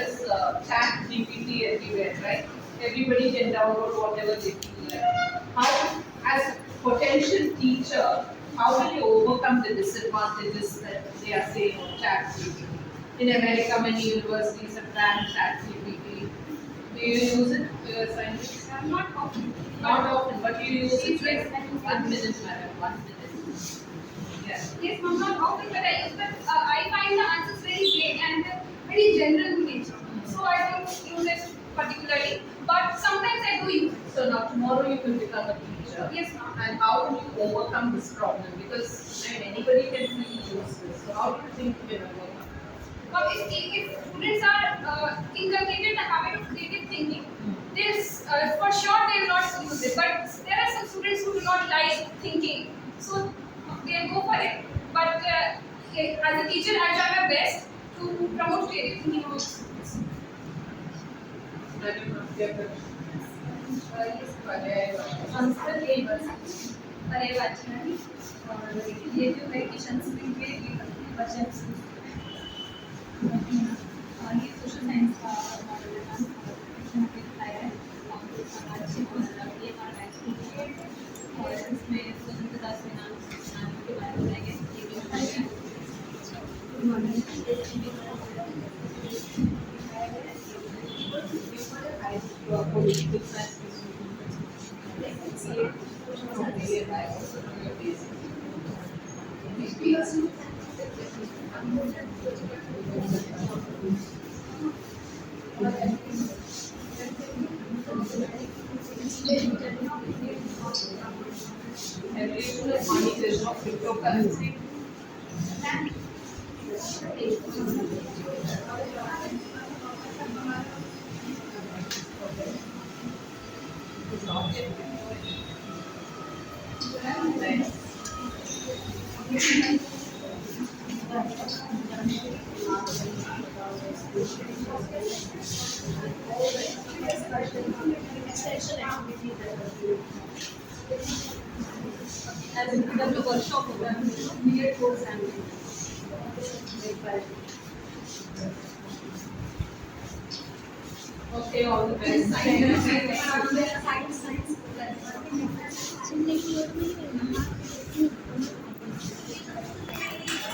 is chat GPT everywhere, right? Everybody can download whatever they feel like. How, as potential teacher, how will you overcome the disadvantages that they are saying of chat GPT? In America, many universities have banned chat GPT. Do you use it for your assignments? Not often. Not often, but you use it Yes, like 1 minute, madam, 1 minute. Yes. Yes, ma'am, not often, but I use. But I find the answers very vague and very general in nature. So I don't use it particularly, but sometimes I do use it. So now tomorrow you will become a teacher. Yes, ma'am. And how will you overcome this problem? Because anybody can really use this. So how do you think you will overcome? But if students are inculcated the habit of creative thinking, this for sure they will not use it. But there are some students who do not like thinking, so they'll go for it. But as a teacher, I try my best to promote creative thinking among students. Creative meditations में बच्चे ये social science का model है ma'am बताया है अच्छी ये हमारा एक्सपीरियंस और इसमें स्वतंत्रता सेनानियों के बारे में बताया गया ये भी बताया Evolution of money is not cryptocurrency. as in the workshop program, near course and Okay, all the best. science.